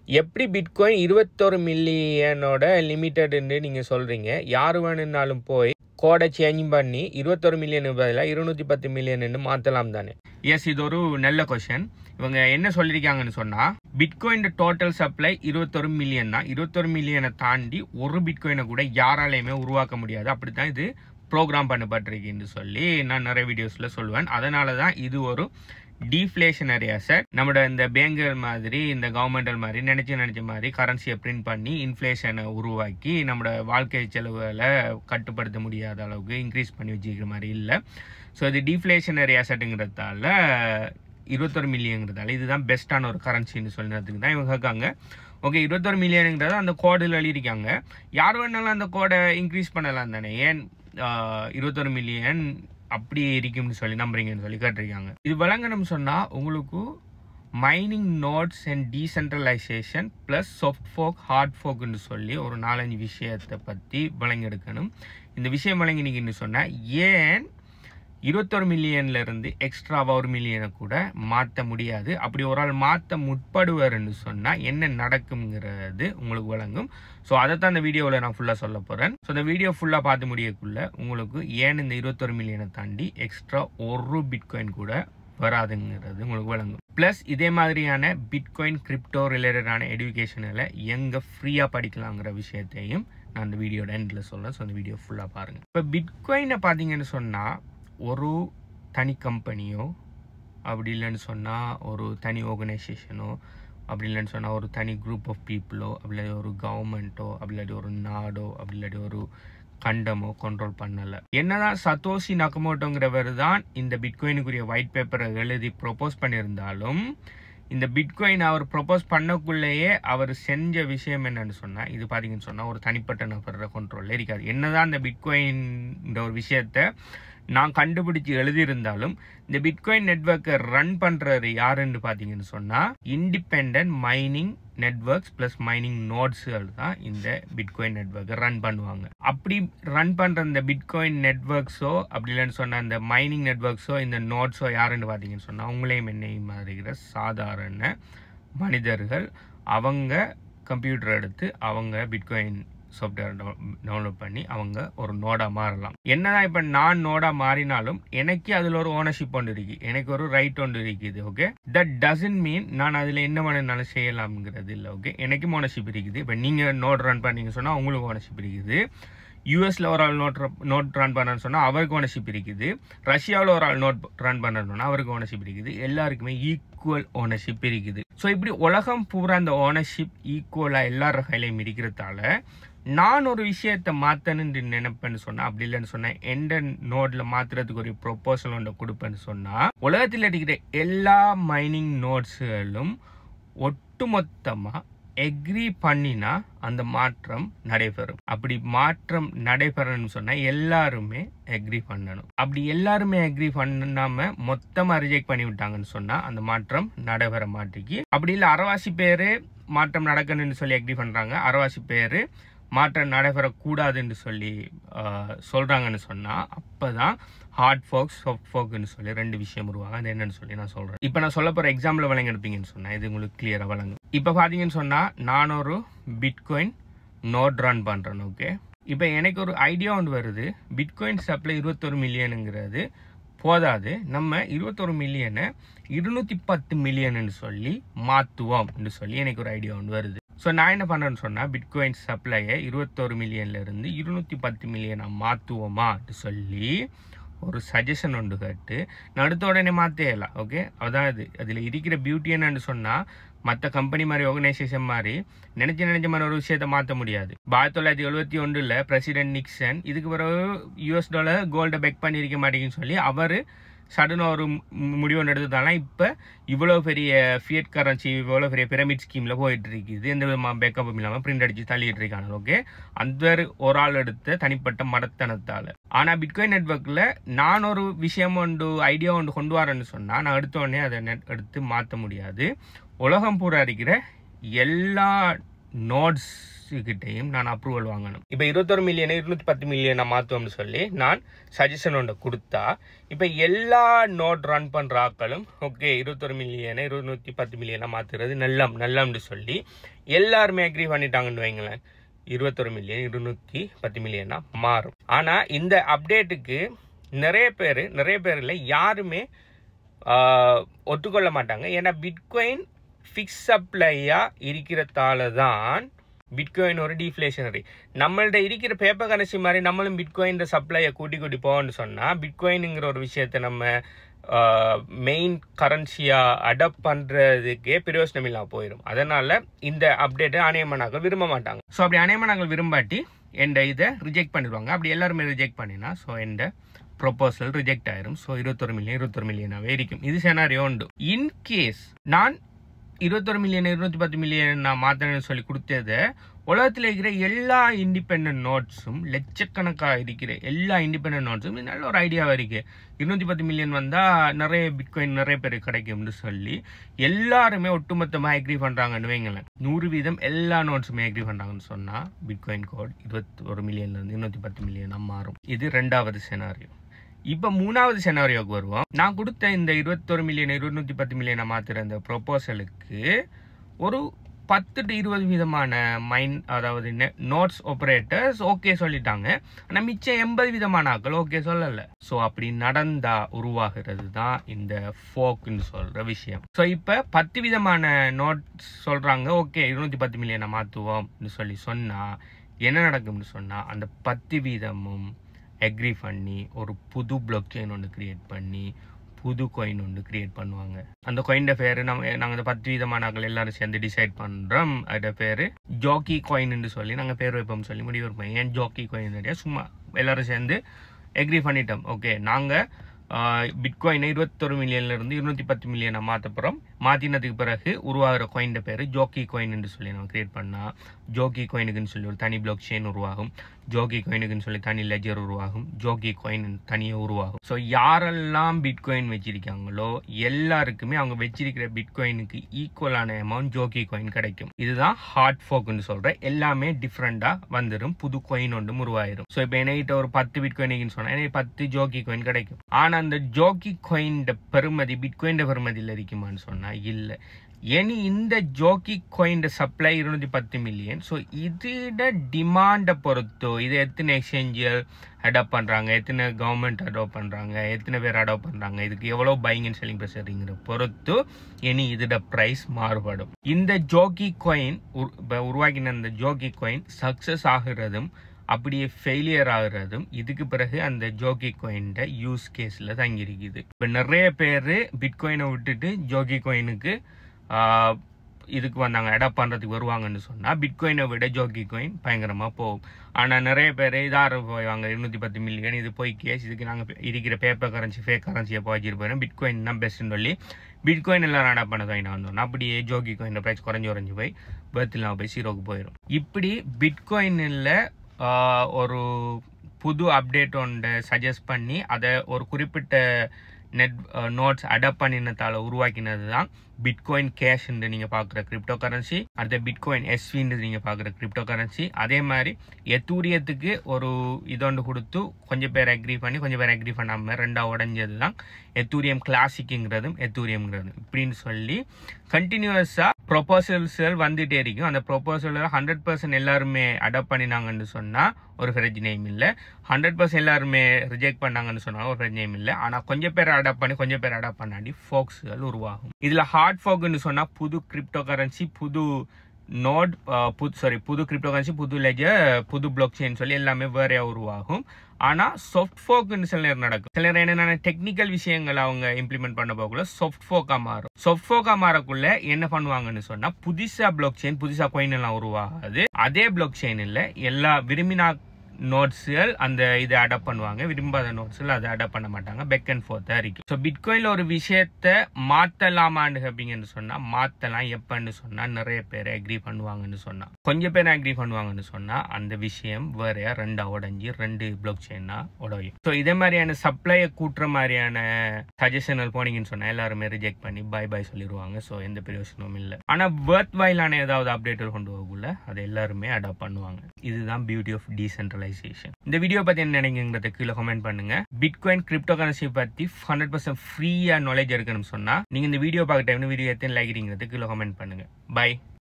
எப்படி பிட்காயின் 21 மில்லியனோட லிமிட்டட்னு நீங்கள் சொல்கிறீங்க? யார் வேணும்னாலும் போய் கோடை சேஞ்ச் பண்ணி 21 மில்லியன் பதிலாக 210 மில்லியன் மாற்றலாம் தானே? எஸ், இது ஒரு நல்ல கொஷன். இவங்க என்ன சொல்லியிருக்காங்கன்னு சொன்னால், பிட்காயின் டோட்டல் சப்ளை 21 மில்லியன் தான். 21 மில்லியனை தாண்டி ஒரு பிட்காயினை கூட யாராலையுமே உருவாக்க முடியாது. அப்படி தான் இது ப்ரோக்ராம் பண்ணப்பட்டிருக்குன்னு சொல்லி நான் நிறைய வீடியோஸில் சொல்லுவேன். அதனால தான் இது ஒரு டீஃப்ளேஷனரி அசெட். நம்மளோட இந்த பேங்குகள் மாதிரி, இந்த கவர்மெண்டல் மாதிரி நினைச்ச மாதிரி கரன்சியை பிரிண்ட் பண்ணி இன்ஃப்ளேஷனை உருவாக்கி நம்மளோட வாழ்க்கை செலவுகளை கட்டுப்படுத்த முடியாத அளவுக்கு இன்க்ரீஸ் பண்ணி வச்சுக்கிற மாதிரி இல்லை. ஸோ இது டீஃப்ளேஷனரி அசெட்டுங்கிறதால 21 மில்லியன்ங்கிறதால இதுதான் பெஸ்ட்டான ஒரு கரன்சின்னு சொல்லினதுக்கு தான் இவங்க கேட்காங்க. ஓகே, 21 மில்லியனுங்கிறத அந்த கோடில் எழுதியிருக்காங்க. யார் வேணாலும் அந்த கோடை இன்க்ரீஸ் பண்ணலாம் தானே? ஏன் 21 மில்லியன் அப்படி இருக்கும்னு சொல்லி நம்புறீங்கன்னு சொல்லி கேட்டிருக்காங்க. இது விளங்கணும்னு சொன்னால் உங்களுக்கு mining nodes and decentralisation plus soft fork hard ஃபோக்குன்னு சொல்லி ஒரு 4-5 விஷயத்தை பற்றி விளங்கெடுக்கணும். இந்த விஷயம் விளங்கினீங்கன்னு சொன்னால் ஏன் 21 மில்லியன்லேருந்து எக்ஸ்ட்ராவாக 1 மில்லியனை கூட மாற்ற முடியாது, அப்படி ஒரு ஆள் மாற்ற முற்படுவார்னு சொன்னால் என்ன நடக்குங்கிறது உங்களுக்கு விளங்கும். ஸோ அதை தான் இந்த வீடியோவில் நான் ஃபுல்லாக சொல்ல போகிறேன். ஸோ இந்த வீடியோ ஃபுல்லாக பார்த்து முடியக்குள்ள உங்களுக்கு ஏன் இந்த 21 மில்லியனை தாண்டி எக்ஸ்ட்ரா ஒரு பிட்காயின் கூட வராதுங்கிறது உங்களுக்கு விளங்கும். ப்ளஸ் இதே மாதிரியான பிட்காயின் கிரிப்டோ ரிலேட்டடான எடுகேஷனில் எங்கே ஃப்ரீயாக படிக்கலாங்கிற விஷயத்தையும் நான் இந்த வீடியோட எண்டில் சொல்கிறேன். ஸோ இந்த வீடியோ ஃபுல்லாக பாருங்கள். இப்போ பிட்காயினை பார்த்தீங்கன்னு சொன்னால் ஒரு தனி கம்பெனியோ, அப்படி இல்லைன்னு சொன்னால் ஒரு தனி ஆர்கனைசேஷனோ, அப்படி இல்லைன்னு சொன்னால் ஒரு தனி குரூப் ஆஃப் பீப்புளோ, அப்படி இல்லாட்டி ஒரு கவர்மெண்ட்டோ, அப்படி இல்லாட்டி ஒரு நாடோ, அப்படி இல்லாட்டி ஒரு கண்டமோ கண்ட்ரோல் பண்ணலை. என்னதான் சத்தோஷி நகமோட்டோங்கிறவர் தான் இந்த பிட்காயினுக்குரிய ஒயிட் பேப்பரை எழுதி ப்ரொப்போஸ் பண்ணியிருந்தாலும், இந்த பிட்காயின் அவர் ப்ரொப்போஸ் பண்ணக்குள்ளேயே அவர் செஞ்ச விஷயம் என்னன்னு சொன்னால், இது பார்த்தீங்கன்னு சொன்னால் ஒரு தனிப்பட்ட நபரோட கண்ட்ரோலில் இருக்காது. என்னதான் இந்த பிட்காயின்ற ஒரு விஷயத்தை நான் கண்டுபிடிச்சி எழுதியிருந்தாலும் இந்த பிட்காயின் நெட்வொர்க்கை ரன் பண்ணுறது யாருன்னு பார்த்தீங்கன்னு சொன்னால் independent mining networks plus mining நோட்ஸுகள் தான் இந்த பிட்காயின் நெட்வொர்க்கை ரன் பண்ணுவாங்க. அப்படி ரன் பண்ணுற இந்த பிட்காயின் நெட்வொர்க்ஸோ, அப்படி இல்லைன்னு சொன்னால் இந்த மைனிங் நெட்வொர்க்ஸோ, இந்த நோட்ஸோ யாருன்னு பார்த்தீங்கன்னு சொன்னால் உங்களையும் என்னையும் மாதிரிகிற சாதாரண மனிதர்கள். அவங்க கம்ப்யூட்டர் எடுத்து அவங்க பிட்காயின் சாஃப்ட்வேர் டவுன்லோட் பண்ணி அவங்க ஒரு நோடாக மாறலாம். என்னதான் இப்போ நான் நோடாக மாறினாலும் எனக்கு அதில் ஒரு ஓனர்ஷிப் ஒன்று இருக்குது, எனக்கு ஒரு ரைட் ஒன்று இருக்குது. ஓகே, தட் டசன்ட் மீன் நான் அதில் என்ன வேணும்னாலும் செய்யலாம்ங்கிறது இல்லை. ஓகே, எனக்கும் ஓனர்ஷிப் இருக்குது. இப்போ நீங்கள் நோட் ரன் பண்ணீங்கன்னு சொன்னால் உங்களுக்கு ஓனர்ஷிப் இருக்குது. யூஎஸில் ஒரு ஆள் நோட் ரன் பண்ணணும்னு சொன்னால் அவருக்கு ஓனர்ஷிப் இருக்குது. ரஷ்யாவில் ஒரு ஆள் நோட் ரன் பண்ணணும்னா அவருக்கு ஓனர்ஷிப் இருக்குது. எல்லாருக்குமே ஈக்குவல் ஓனர்ஷிப் இருக்குது. ஸோ இப்படி உலகம் பூரா அந்த ஓனர்ஷிப் ஈக்குவலாக எல்லார கையிலையும் இருக்கிறதால நான் ஒரு விஷயத்தை மாற்றணுன்னு நினைப்பேன்னு சொன்னால், அப்படி இல்லைன்னு சொன்னால் எந்த நோடில் மாற்றுறதுக்கு ஒரு ப்ரொப்போசல் ஒன்று கொடுப்பேன்னு சொன்னால் உலகத்தில் இருக்கிற எல்லா மைனிங் நோட்ஸுகளும் ஒட்டுமொத்தமாக எக்ரி பண்ணினா அந்த மாற்றம் நடைபெறும். அப்படி மாற்றம் நடைபெறணும்னு சொன்னால் எல்லாருமே எக்ரி பண்ணணும். அப்படி எல்லாருமே எக்ரி பண்ணாமல் மொத்தமாக ரிஜெக்ட் பண்ணி விட்டாங்கன்னு சொன்னால் அந்த மாற்றம் நடைபெற மாட்டேங்கி. அப்படி இல்லை அரைவாசி பேர் மாற்றம் நடக்கணும்னு சொல்லி எக்ரி பண்ணுறாங்க, அரைவாசி பேர் மாற்றம் நடைபெறக்கூடாதுன்னு சொல்லி சொல்கிறாங்கன்னு சொன்னால் அப்போ தான் ஹார்ட் ஃபோக் சாஃப்ட் ஃபோக்குன்னு சொல்லி 2 விஷயம் உருவாங்க. அது என்னன்னு சொல்லி நான் சொல்கிறேன். இப்போ நான் சொல்ல போகிற எக்ஸாம்பிள் வழங்க எடுப்பீங்கன்னு சொன்னால் இது உங்களுக்கு கிளியராக வழங்கும். இப்போ பார்த்தீங்கன்னு சொன்னால் நான் ஒரு பிட்காயின் நோட் ரன் பண்ணுறேன். ஓகே, இப்போ எனக்கு ஒரு ஐடியா ஒன்று வருது. பிட்காயின் சப்ளை 21 மில்லியனுங்கிறது போதாது, நம்ம 21 மில்லியனை 210 மில்லியன்னு சொல்லி மாற்றுவோம்னு சொல்லி எனக்கு ஒரு ஐடியா ஒன்று வருது. ஸோ நான் என்ன பண்ணுறேன்னு சொன்னால் பிட்காயின் சப்ளையை 21 மில்லியன்லேருந்து 210 மில்லியனாக மாற்றுவோமான்னு சொல்லி ஒரு சஜஷன் ஒன்று கேட்டு நான் அடுத்த உடனே மாற்றலாம். ஓகே, அதான் இது அதில் இருக்கிற பியூட்டி என்னன்னு சொன்னால் மற்ற கம்பெனி மாதிரி ஆர்கனைசேஷன் மாதிரி நினைச்ச மாதிரி ஒரு விஷயத்தை மாற்ற முடியாது. 1971 பிரசிடென்ட் நிக்சன் இதுக்கு பிறகு $US கோல்டை பெக் பண்ணியிருக்க மாட்டேங்குன்னு சொல்லி அவர் சடனாக ஒரு முடிவு ஒன்று எடுத்ததாலாம் இப்போ இவ்வளோ பெரிய ஃபியட் கரன்சி, இவ்வளோ பெரிய பிரமிட் ஸ்கீமில் போயிட்டு இருக்குது. எந்த விதமாக பேக்கப்பும் இல்லாமல் பிரிண்ட் அடித்து தள்ளிட்டு இருக்காங்க. ஓகே, அந்த ஒரு ஆள் எடுத்த தனிப்பட்ட மடத்தனத்தால். ஆனால் பிட்காயின் நெட்வொர்க்கில் நான் ஒரு விஷயம் ஒன்று ஐடியா ஒன்று கொண்டு வரேன்னு சொன்னால் நான் எடுத்த உடனே அதை எடுத்து மாற்ற முடியாது. உலகம் பூரா இருக்கிற எல்லா நோட்ஸ் கிட்டையும் நான் அப்ரூவல் வாங்கணும். இப்போ 21 மில்லியனை 210 மில்லியனை மாற்றுவோம்னு சொல்லி நான் சஜஷன் ஒன்று கொடுத்தா, இப்போ எல்லா நோட் ரன் பண்ணுற ஆக்களும் ஓகே 21 மில்லியனை 210 மில்லியனை மாற்றுறது நல்லம்னு சொல்லி எல்லாருமே அக்ரி பண்ணிட்டாங்கன்னு வைங்களேன். 21 மில்லியன் 210 மில்லியனா மாறும். ஆனால் இந்த அப்டேட்டுக்கு நிறைய பேர் இல்லை, யாருமே ஒத்துக்கொள்ள மாட்டாங்க. ஏன்னா பிட்காயின் ஃபிக்ஸ் சப்ளையாக இருக்கிறதால தான் பிட்காயின் ஒரு டிஃப்ளேஷனரி. நம்மள்ட இருக்கிற பேப்பர் கரன்சி மாதிரி நம்மளும் பிட்காயின் சப்ளையை கூட்டி போவோம்னு சொன்னால் பிட்காயினுங்கிற ஒரு விஷயத்தை நம்ம மெயின் கரன்சியாக அடாப்ட் பண்ணுறதுக்கே பிரயோஜனம் இல்லாமல் போயிடும். அதனால் இந்த அப்டேட்டை அநேகமானாக்கள் விரும்ப மாட்டாங்க. ஸோ அப்படி அநேகமானாக்கள் விரும்பாட்டி இதை ரிஜெக்ட் பண்ணிடுவாங்க. அப்படி எல்லாருமே ரிஜெக்ட் பண்ணினா ஸோ ப்ரொபோசல் ரிஜெக்ட் ஆயிரும். ஸோ 21 மில்லியனாகவே இருக்கும். இது செனாரியோ உண்டு. இன்கேஸ் நான் 21 மில்லியன் 210 மில்லியன் நான் மாற்றணும்னு சொல்லி கொடுத்ததை உலகத்தில் இருக்கிற எல்லா இண்டிபெண்ட் நோட்ஸும் லட்சக்கணக்காக இருக்கிற எல்லா இண்டிபெண்ட் நோட்ஸும் நல்ல ஒரு ஐடியாவாக இருக்குது. 210 மில்லியன் வந்தால் நிறைய பிட்காயின் நிறைய பேர் கிடைக்கும்னு சொல்லி எல்லாருமே ஒட்டுமொத்தமாக அக்ரி பண்ணுறாங்கன்னு வைங்களேன். 100% எல்லா நோட்ஸுமே அக்ரி பண்ணுறாங்கன்னு சொன்னால் பிட்காயின் கோட் 21 மில்லியன்லேருந்து 210 மில்லியனாக மாறும். இது 2வது செனாரியோ. இப்போ 3வது செனாரியோக்கு வருவோம். நான் கொடுத்த இந்த 21 மில்லியன் 210 மில்லியனை மாற்றுற இந்த ப்ரொபோசலுக்கு ஒரு 10-20 விதமான அதாவது நோட்ஸ் ஆப்ரேட்டர்ஸ் ஓகே சொல்லிட்டாங்க. ஆனால் மிச்சம் 80 விதமான ஆக்கள் ஓகே சொல்லலை. ஸோ அப்படி நடந்தா உருவாகிறது தான் இந்த ஃபோக்குன்னு சொல்கிற விஷயம். ஸோ இப்போ 10 விதமான நோட்ஸ் சொல்கிறாங்க ஓகே 210 மில்லியனை மாற்றுவோம்னு சொல்லி சொன்னால் என்ன நடக்கும்னு சொன்னால் அந்த 10 வீதமும் அக்ரி பண்ணி ஒரு புது பிளாக் செயின் ஒன்று கிரியேட் பண்ணி புது காயின் ஒன்று கிரியேட் பண்ணுவாங்க. அந்த காயின் பேர் நாங்கள் அந்த 10 விதமான ஆக்கள் எல்லாரும் சேர்ந்து டிசைட் பண்ணுறோம். அதோட பேர் ஜாக்கி காயின்னு சொல்லி நாங்கள் பேர் வைப்போம்னு சொல்லி முடிவு வைப்போம். ஏன் ஜாக்கி காயின் சும்மா எல்லாரும் சேர்ந்து அக்ரி பண்ணிட்டோம். ஓகே நாங்கள் பிட்காயினை 21 மில்லியன்லேருந்து 210 மில்லியனை மாற்றப்புறம் மாற்றினதுக்கு பிறகு உருவாகிற காயின் பேர் ஜோக்கி காயின் சொல்லி நம்ம கிரியேட் பண்ணால் ஜோக்கி காயினுக்குன்னு சொல்லி ஒரு தனி பிளாக் செயின் உருவாகும். ஜோக்கி காயினுக்குன்னு சொல்லி தனி லெஜர் உருவாகும். ஜோக்கி காயின் தனியாக உருவாகும். ஸோ யாரெல்லாம் பிட்காயின் வச்சிருக்காங்களோ எல்லாருக்குமே அவங்க வச்சிருக்கிற பிட்காயினுக்கு ஈக்குவலான அமௌண்ட் ஜோக்கி காயின் கிடைக்கும். இதுதான் ஹார்ட் ஃபோக்குன்னு சொல்கிறேன். எல்லாமே டிஃப்ரெண்டாக வந்துடும். புது காயின் ஒன்றும் உருவாயிரும். ஸோ இப்போ என்கிட்ட ஒரு 10 பிட்காயினுக்குன்னு சொன்னால் எனக்கு 10 ஜோக்கி காயின் கிடைக்கும். ஆனால் அந்த ஜோக்கி காயின் பெருமதி பிட்காயின் பெருமதியில் இருக்குமான்னு சொன்னால் இல்லை. இனி இந்த jockey coin supply 210 million. So இதோட டிமாண்டை பொறுத்தோ இது எத்தனை எக்ஸ்சேஞ்சர் அடாப்ட் பண்ணுறாங்க, எத்தனை கவர்மெண்ட் அடாப்ட் பண்ணுறாங்க, எத்தனை பேர் அடாப்ட் பண்ணுறாங்க, இதுக்கு எவ்வளோ பையிங் அண்ட் செல்லிங் ப்ரெஷருங்கிற பொறுத்து இனி இதோட ப்ரைஸ் மாறுபடும். இந்த ஜோக்கி காயின் உருவாக்கின இந்த ஜோக்கி காயின் சக்ஸஸ் ஆகிறதும் அப்படியே ஃபெயிலியர் ஆகுறதும் இதுக்கு பிறகு அந்த ஜோக்கி காயின் யூஸ் கேஸில் தங்கியிருக்குது. இப்போ நிறைய பேர் பிட்காயினை விட்டுட்டு ஜோக்கி காயினுக்கு இதுக்கு வந்தாங்க அடாப்ட் பண்ணுறதுக்கு வருவாங்கன்னு சொன்னால் பிட்காயினை விட ஜோக்கி காயின் பயங்கரமாக போகும். ஆனால் நிறைய பேர் இதாக போய்வாங்க 210 மில்லியன் இது போய் கேஸ் இதுக்கு நாங்கள் இருக்கிற பேப்பர் கரன்சி ஃபேக் கரன்சியை போய்ச்சிட்டு போயிடும் பிட்காயின் தான் பெஸ்ட்டுன்னு சொல்லி பிட்காயின் எல்லாரும் அடாப்ட் பண்ண தான் வந்தோம். அப்படியே ஜோக்கி காயின் ப்ரைஸ் குறைஞ்சி போய் பர்த்லாம் போய் 0க்கு போயிடும். இப்படி பிட்காயினில் ஒரு புது அப்டேட் ஒன்று சஜஸ்ட் பண்ணி அதை ஒரு குறிப்பிட்ட நோட்ஸ் அடாப்ட் பண்ணினதால உருவாக்கினது தான் பிட்காயின் கேஷ் நீங்கள் பார்க்குற கிரிப்டோ கரன்சி. அடுத்த பிட்காயின் எஸ்வின்னு நீங்கள் பார்க்குற கிரிப்டோ கரன்சி. அதே மாதிரி எத்தூரியத்துக்கு ஒரு இதொன்று கொடுத்து கொஞ்சம் பேர் அக்ரி பண்ணி கொஞ்சம் பேர் அக்ரி பண்ணாமல் 2ஆக உடஞ்சது தான் எத்தூரியம் கிளாசிக்குங்கிறதும் எத்தூரியம்ங்கிறதும். இப்படின்னு சொல்லி கண்டினியூஸாக ப்ரொபோசல்ஸ்கள் வந்துகிட்டே இருக்கும். அந்த ப்ரொபோசலில் 100% எல்லாருமே அடாப்ட் பண்ணினாங்கன்னு சொன்னால் ஒரு பிரச்சனையும் இல்லை. 100% எல்லாருமே ரிஜெக்ட் பண்ணாங்கன்னு சொன்னாலும் ஒரு பிரச்சனையும் இல்லை. ஆனால் கொஞ்சம் பேர் அடாப்ட் பண்ணி கொஞ்சம் பேர் அடாப்ட் பண்ணாடி ஃபோக்ஸ்கள் உருவாகும். இதில் ஹார்ட் ஃபோக்குன்னு சொன்னால் புது கிரிப்டோ கரன்சி புது நோட் புது கிரிப்டோ கரன்சி புது லெஜர் புது பிளாக் செயின் சொல்லி எல்லாமே வேறையாக உருவாகும். ஆனால் சாஃப்ட் ஃபோக்குன்னு சில நேரம் நடக்கும். சில நேரம் என்னென்ன டெக்னிக்கல் விஷயங்கள் அவங்க இம்ப்ளிமெண்ட் பண்ண போகக்குள்ள சாஃப்ட் ஃபோக்காக மாறும். சாஃப்ட் ஃபோக்காக மாறக்குள்ள என்ன பண்ணுவாங்கன்னு சொன்னால் புதுசாக பிளாக் செயின் புதுசாக காயின் எல்லாம் உருவாகாது. அதே பிளாக் செயினில் எல்லா விரும்பினா நோட்ஸ்கள் அந்த இதை அடாப்ட் பண்ணுவாங்க, விரும்பாத நோட்ஸ்கள் அதை அடாப்ட் பண்ண மாட்டாங்க. பேக் அண்ட் ஃபோர்த்தாக இருக்கும். ஸோ பிட்காயின்ல ஒரு விஷயத்த மாற்றலாமான்னு அப்படிங்கன்னு சொன்னா மாற்றலாம். எப்பன்னு சொன்னா நிறைய பேர் அக்ரி பண்ணுவாங்கன்னு சொன்னா, கொஞ்சம் பேர் அக்ரி பண்ணுவாங்கன்னு சொன்னா அந்த விஷயம் வேறையா ரெண்டா உடஞ்சி 2 பிளாக் செயினா உடையும். ஸோ இதே மாதிரியான சப்ளையை கூட்டுற மாதிரியான சஜஷனல் போனீங்கன்னு சொன்னா எல்லாருமே ரிஜெக்ட் பண்ணி பை பை சொல்லிடுவாங்க. ஸோ எந்த பிரயோஜனமும் இல்லை. ஆனா வர்த் வைலான ஏதாவது அப்டேட் கொண்டு போகக்குள்ள அதை எல்லாருமே அடாப்ட் பண்ணுவாங்க. இதுதான் பியூட்டி ஆஃப் டீசென்ட்ரலைசேஷன். இந்த வீடியோ பத்தி என்ன நினைக்கிறீங்கன்றத கீழே கமெண்ட் பண்ணுங்க. பிட்காயின் கிரிப்டோ கரன்சி பத்தி 100% ஃப்ரீயா நாலேஜ் இருக்கணும்னு சொன்னா நீங்க இந்த வீடியோ பார்க்க டைம் வீடியோ எத்தனை லைக் கீழே கமெண்ட் பண்ணுங்க. பை.